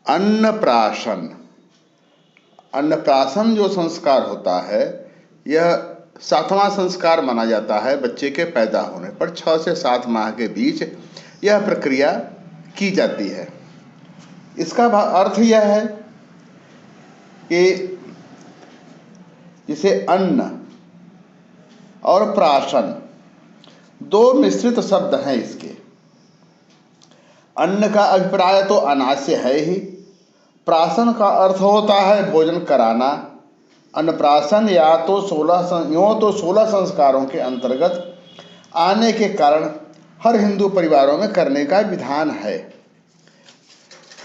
अन्नप्राशन। अन्नप्राशन जो संस्कार होता है यह 7वां संस्कार माना जाता है। बच्चे के पैदा होने पर 6 से 7 माह के बीच यह प्रक्रिया की जाती है। इसका अर्थ यह है कि जिसे अन्न और प्राशन दो मिश्रित शब्द हैं इसके। अन्न का अभिप्राय तो अनाज से है ही। प्राशन का अर्थ होता है भोजन कराना। अन्नप्राशन या तो 16 संस्कारों के अंतर्गत आने के कारण हर हिंदू परिवारों में करने का विधान है।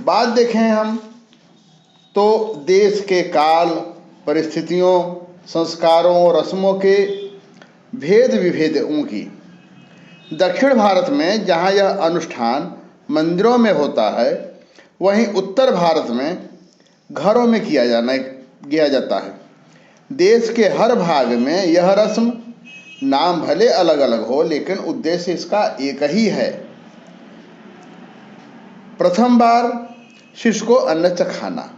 बात देखें हम तो देश के काल, परिस्थितियों, संस्कारों और रस्मों के भेद विभेदों की। दक्षिण भारत में जहाँ यह अनुष्ठान मंदिरों में होता है, वहीं उत्तर भारत में घरों में किया जाता है। देश के हर भाग में यह रस्म, नाम भले अलग अलग हो, लेकिन उद्देश्य इसका एक ही है। प्रथम बार शिशु को अन्न चखाना,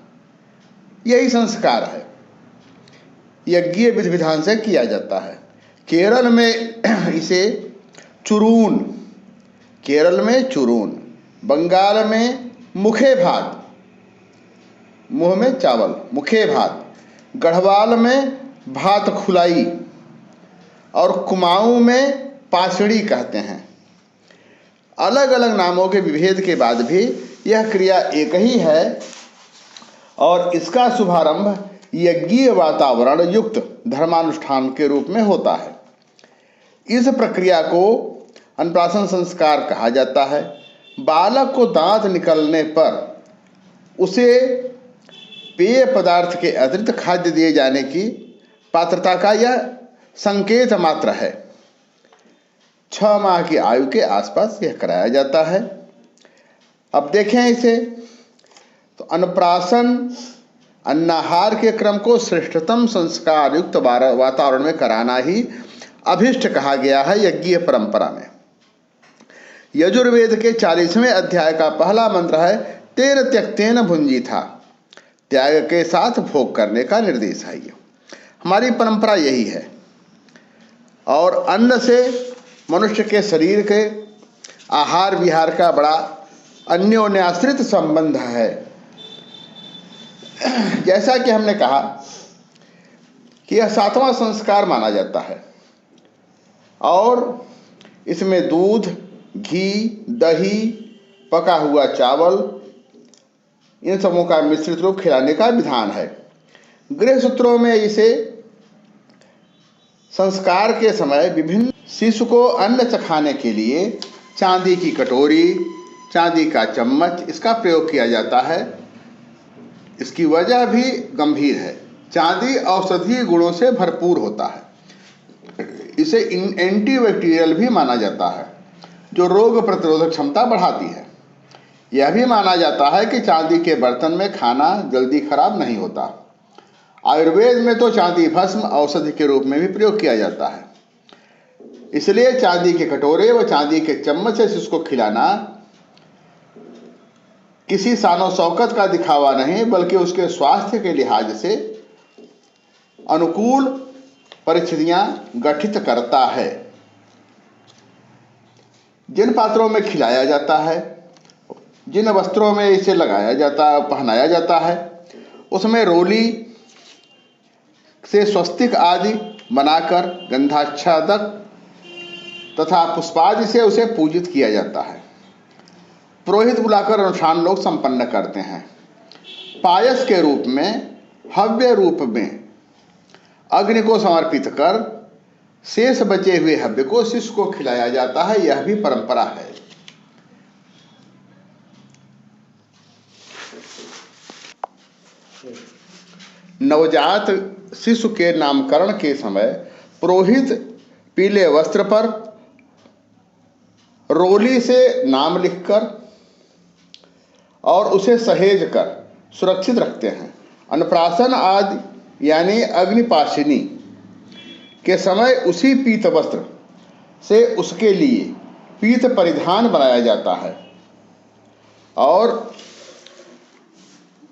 यही संस्कार है। यज्ञीय विधि विधान से किया जाता है। केरल में इसे चुरून, बंगाल में मुखे भात, मुंह में चावल, मुखे भात, गढ़वाल में भात खुलाई और कुमाऊं में पासड़ी कहते हैं। अलग अलग नामों के विभेद के बाद भी यह क्रिया एक ही है और इसका शुभारंभ यज्ञीय वातावरण युक्त धर्मानुष्ठान के रूप में होता है। इस प्रक्रिया को अन्नप्राशन संस्कार कहा जाता है। बालक को दांत निकलने पर उसे पेय पदार्थ के अतिरिक्त खाद्य दिए जाने की पात्रता का यह संकेत मात्र है। 6 माह की आयु के आसपास यह कराया जाता है। अब देखें इसे तो अन्नप्राशन अन्नाहार के क्रम को श्रेष्ठतम संस्कार युक्त वातावरण में कराना ही अभिष्ट कहा गया है यज्ञीय परंपरा में। यजुर्वेद के 40वें अध्याय का पहला मंत्र है तेन त्यक्तेन भुंजीथा। त्याग के साथ भोग करने का निर्देश है। ये हमारी परंपरा यही है। और अन्न से मनुष्य के शरीर के आहार विहार का बड़ा अन्योन्याश्रित संबंध है। जैसा कि हमने कहा कि यह 7वां संस्कार माना जाता है और इसमें दूध, घी, दही, पका हुआ चावल, इन सबों का मिश्रित रूप खिलाने का विधान है। गृह सूत्रों में इसे संस्कार के समय विभिन्न शिशु को अन्न चखाने के लिए चांदी की कटोरी, चांदी का चम्मच इसका प्रयोग किया जाता है। इसकी वजह भी गंभीर है। चांदी औषधीय गुणों से भरपूर होता है। इसे एंटीबैक्टीरियल भी माना जाता है, जो रोग प्रतिरोधक क्षमता बढ़ाती है। यह भी माना जाता है कि चांदी के बर्तन में खाना जल्दी खराब नहीं होता। आयुर्वेद में तो चांदी भस्म औषधि के रूप में भी प्रयोग किया जाता है। इसलिए चांदी के कटोरे व चांदी के चम्मच से शिशु को खिलाना किसी शानो शौकत का दिखावा नहीं, बल्कि उसके स्वास्थ्य के लिहाज से अनुकूल परिस्थितियां गठित करता है। जिन पात्रों में खिलाया जाता है, जिन वस्त्रों में इसे पहनाया जाता है, उसमें रोली से स्वस्तिक आदि बनाकर गंधाच्छादक तथा पुष्पादि से उसे पूजित किया जाता है। पुरोहित बुलाकर अनुष्ठान लोग संपन्न करते हैं। पायस के रूप में, हव्य रूप में अग्नि को समर्पित कर शेष बचे हुए हव्य को शिशु को खिलाया जाता है। यह भी परंपरा है। नवजात शिशु के नामकरण के समय पुरोहित पीले वस्त्र पर रोली से नाम लिखकर और उसे सहेज कर सुरक्षित रखते हैं। अन्नप्राशन आदि यानी अग्निपाशिनी के समय उसी पीत वस्त्र से उसके लिए पीत परिधान बनाया जाता है और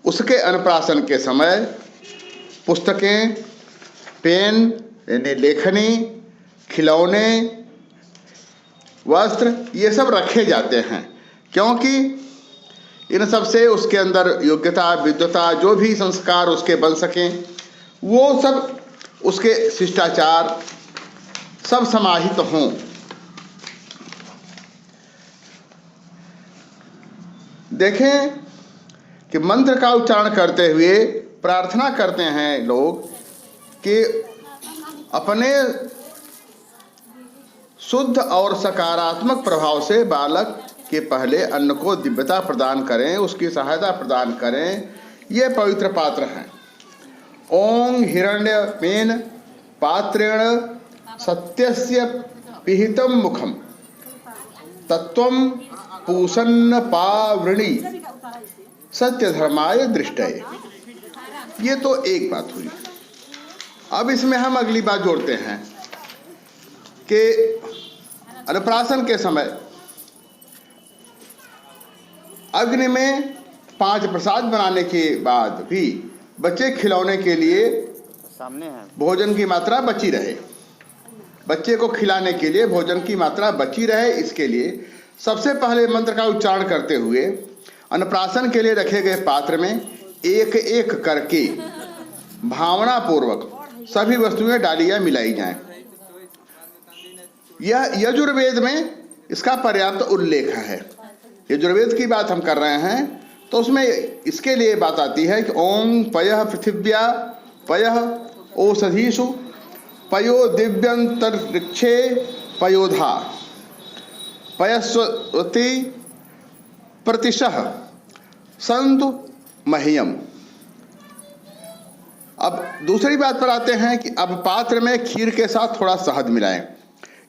उसके अन्नप्राशन के समय पुस्तकें, पेन यानी लेखनी, खिलौने, वस्त्र ये सब रखे जाते हैं, क्योंकि इन सब से उसके अंदर योग्यता, विद्वता, जो भी संस्कार उसके बन सकें वो सब, उसके शिष्टाचार सब समाहित हों। देखें कि मंत्र का उच्चारण करते हुए प्रार्थना करते हैं लोग कि अपने शुद्ध और सकारात्मक प्रभाव से बालक के पहले अन्न को दिव्यता प्रदान करें, उसकी सहायता प्रदान करें। ये पवित्र पात्र हैं। ओं हिरण्यमेन पात्रेण सत्यस्य पिहितं मुखम तत्वं पूषन्न पावृणी सत्य धर्माय दृष्टये। ये तो एक बात हुई। अब इसमें हम अगली बात जोड़ते हैं कि अन्नप्राशन के समय अग्नि में 5 प्रसाद बनाने के बाद भी बच्चे खिलौने के लिए सामने है भोजन की मात्रा बची रहे, बच्चे को खिलाने के लिए भोजन की मात्रा बची रहे, इसके लिए सबसे पहले मंत्र का उच्चारण करते हुए अन्नप्राशन के लिए रखे गए पात्र में एक एक करके भावना पूर्वक सभी वस्तुएं डाली या मिलाई जाएं। यह यजुर्वेद में इसका पर्याप्त उल्लेख है। यजुर्वेद की बात हम कर रहे हैं तो उसमें इसके लिए बात आती है कि ओम पयः पृथिव्या पयः ओषधीषु पयो दिव्यंतरिक्षे पयोधा पयस्वती प्रतिशः संतु मह्यम। अब दूसरी बात पर आते हैं कि अब पात्र में खीर के साथ थोड़ा शहद मिलाएं।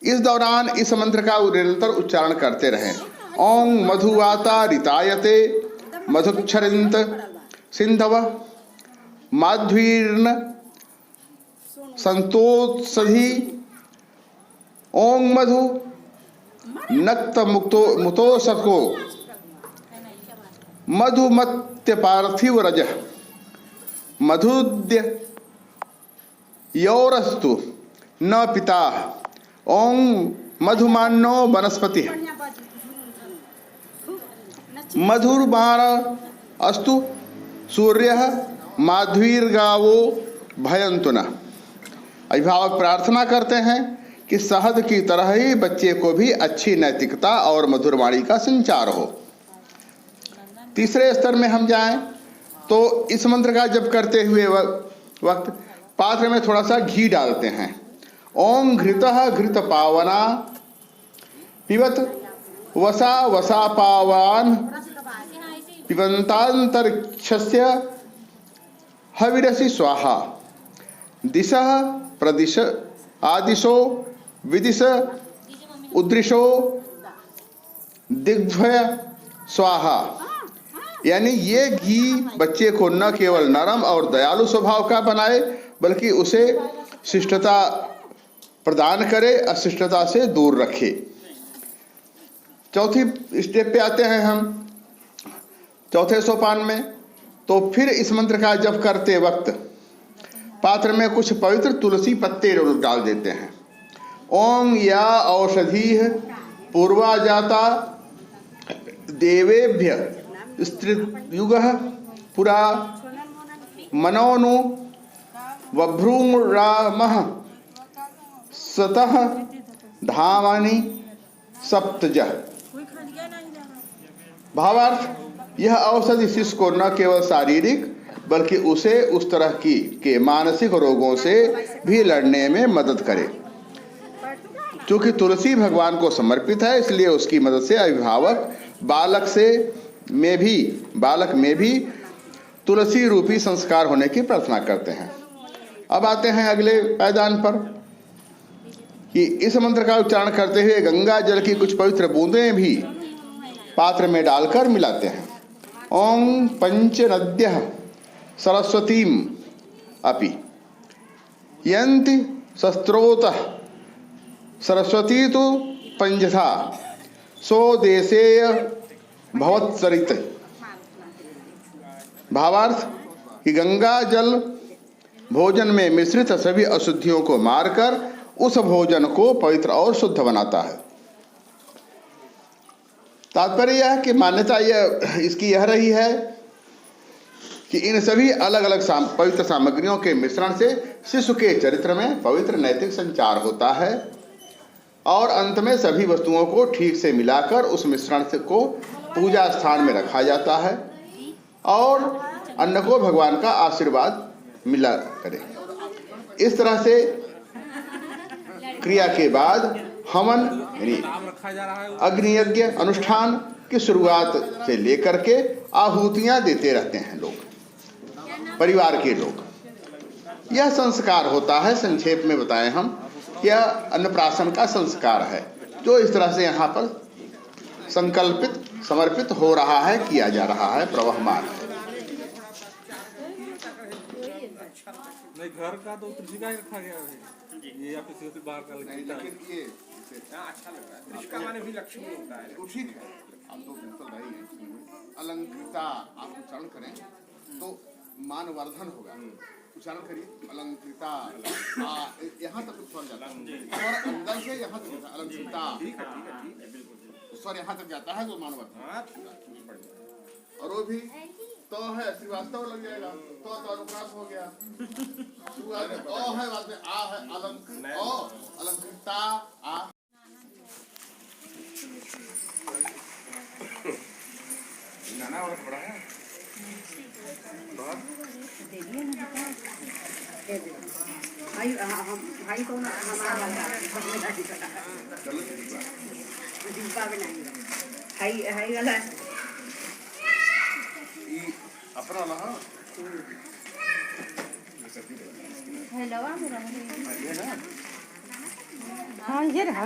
इस दौरान इस मंत्र का निरंतर उच्चारण करते रहें। ओं मधुवाता रितायते मधुक्षरिंत सिंधव माध्वीर्ण संतोत्सधि ओं मधु नक्त मुतोसको मधुमत्य पार्थिव रजः मधुद्य यौरस्तु न पिता ओं मधुमान्नो वनस्पति मधुर्बाण अस्तु सूर्य माध्वीर्गावो भयंतु न। अभिभावक प्रार्थना करते हैं कि शहद की तरह ही बच्चे को भी अच्छी नैतिकता और मधुरवाणी का संचार हो। तीसरे स्तर में हम जाएं तो इस मंत्र का जप करते हुए वक्त पात्र में थोड़ा सा घी डालते हैं। ओं घृतः घृत पावना पिबत वसा वसा पावान पिबंतांतरिक्षस्य हविरसि स्वाहा दिशः प्रदिश आदिशो विदिश उदृशो दिग्भय स्वाहा। यानी ये घी बच्चे को न केवल नरम और दयालु स्वभाव का बनाए बल्कि उसे शिष्टता प्रदान करे, अशिष्टता से दूर रखे। चौथी स्टेप पे आते हैं हम, चौथे सोपान में। तो फिर इस मंत्र का जप करते वक्त पात्र में कुछ पवित्र तुलसी पत्ते डाल देते हैं। ओम या औषधि पूर्वा जाता देवेभ्य स्त्रीयुगः पुरा मनोनु वभ्रूरामः सतः धामानि सप्तजः। भावार्थ, यह औषधि शिष्य को न केवल शारीरिक बल्कि उसे उस तरह के मानसिक रोगों से भी लड़ने में मदद करे। चूंकि तुलसी भगवान को समर्पित है इसलिए उसकी मदद से अभिभावक बालक में भी तुलसी रूपी संस्कार होने की प्रार्थना करते हैं। अब आते हैं अगले पायदान पर कि इस मंत्र का उच्चारण करते हुए गंगा जल की कुछ पवित्र बूंदें भी पात्र में डालकर मिलाते हैं। ओम पंच नद्यः सरस्वतीम अपि यन्ति शस्त्रोतः सरस्वती तो पंजथा सो देशेय भवत्सरित। भावार्थ कि गंगा जल भोजन में मिश्रित सभी अशुद्धियों को मारकर उस भोजन को पवित्र और शुद्ध बनाता है। तात्पर्य यह है कि मान्यता इसकी यह रही है कि इन सभी अलग अलग पवित्र सामग्रियों के मिश्रण से शिशु के चरित्र में पवित्र नैतिक संचार होता है और अंत में सभी वस्तुओं को ठीक से मिलाकर उस मिश्रण को पूजा स्थान में रखा जाता है और अन्न को भगवान का आशीर्वाद मिला करे। इस तरह से क्रिया के बाद हवन यानी अग्नि यज्ञ अनुष्ठान की शुरुआत से लेकर के आहुतियां देते रहते हैं लोग, परिवार के लोग। यह संस्कार होता है, संक्षेप में बताएं हम, यह अन्नप्राशन का संस्कार है जो इस तरह से यहाँ पर संकल्पित समर्पित हो रहा है, किया जा रहा है, प्रवहमान है। नहीं घर का तो त्रिशिका ही रखा गया है, ये या फिर बाहर का लेकिन ये अच्छा लग रहा है। त्रिशिका माने भी लक्ष्मी होता है, तो ठीक है। आप तो बिल्कुल भाई अलंकृता आप उच्चारण करें तो मानवर्धन होगा। उच्चारण करिए अलंकृता, यहाँ तक स्वर जाता है और अंदर से यहाँ तक अलंकृता, स्वर यहाँ तक जाता है तो मानवर्धन। और वो भी तो है श्रीवास्तव लग जाएगा, तो अनुप्रास हो गया। ओ है बाद में आ है अलंकृत, ओ अलंकृता आ। नाना और बड़ा है भाई कौन हमारा हाई वाला अपना लहा हेलो हाँ ये रहा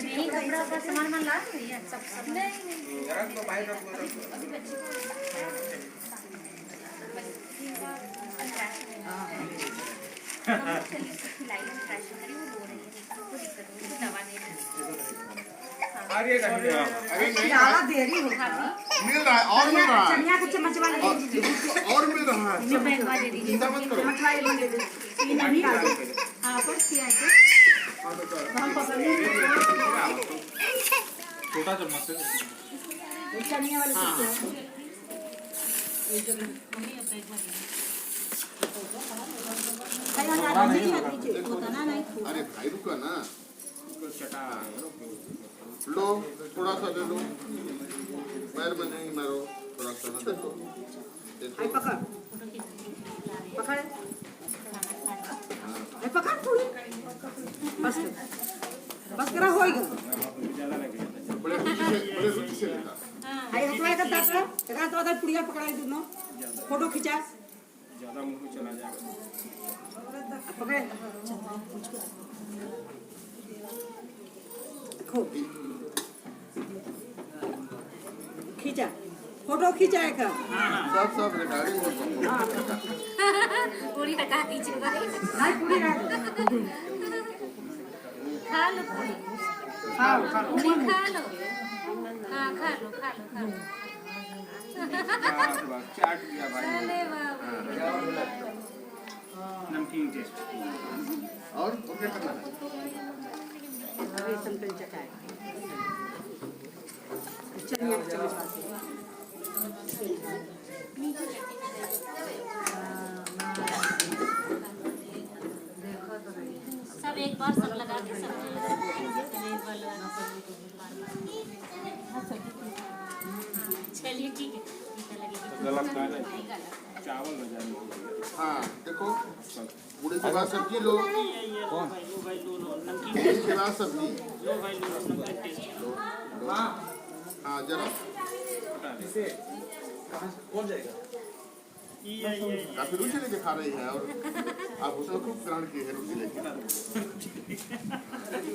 नहीं कपड़ा का सामान ला सब नहीं रख दो बाहर रख दो। अरे देरी होगा मिल रहा है और मिल रहा है, चनिया का चम्मच वाला दे दीजिए और मिल रहा है। बैंगवा दे दीजिए, चिंता मत करो। चम्मच वाला दे दीजिए नहीं हां पर किया है हम पकड़ लेंगे छोटा चम्मच से चनिया वाला अरे भाई रुका ना, लो थोड़ा सा दे दो, पैर में नहीं मारो, थोड़ा सा दे दो। पकड़ पकड़ पकड़ थोड़ी बस बस करा होएगा बड़े रुचि से लेता। आई हथवा का ताकरा एकरा तो अदर पुड़िया पकड़ाई दोनों फोटो खिंचा ज्यादा मुंह में चला जाएगा। पकड़ खो खींचा फोटो खींचा एक सब रिकॉर्डिंग होता है। पूरी हटा दीजिए भाई पूरी खा लो पूरी खा लो खा लो हां खा लो चाट दिया भाई, नमकीन टेस्ट। और क्या करना है? अरे संतन चटाई चलिए सब एक बार सब लगा के सब चलिए ठीक है गलत चावल हो जाएंगे। हाँ देखो, बूढ़े के बाद सब्जी लो, बूढ़े के बाद सब्जी हाँ जरा कौन जाएगा? काफी रुचि लेके खा रही है और आप उसमें खूब ग्रहण की है रुचि लेके।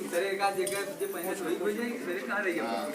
तेरे का जगह जो महीने सोई हो जाएगी तेरे कहाँ रही है। हाँ।